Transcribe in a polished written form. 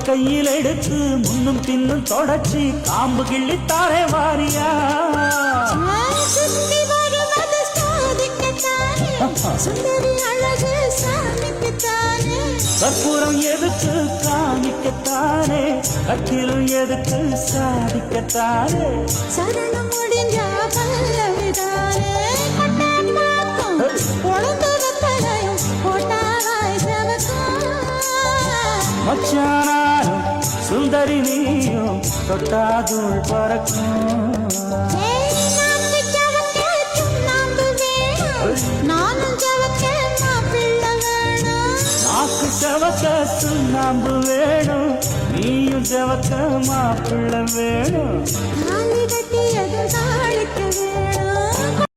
கையில் எடுத்து முன்னும் பின்னும் தொடச்சி காம்பு கிள்ளித்தாரே வாரியா சுத்தி வருவது சாதிக்கத்தானே சுந்தரி அழகு சாமிக்குத்தானே கற்பூரம் எதுக்கு காமிக்கத்தானே கட்டிலும் எதுக்கு சாதிக்கத்தானே சரணம் முடிஞ்ச பல்லவிதானே கொட்டான் மாக்கும் பொழுது வெத்தலையும் போட்டாவாய் செவக்கும் மச்சானாரும் சுந்தரி நீயும் தொட்டாதுள் பறக்கும் நாக்கு செவக்க சுண்ணாம்பு வேணும் நீயும் செவக்க மாப்பிள்ள வேணும் தாலி கட்டியது தாளிக்க வேணும்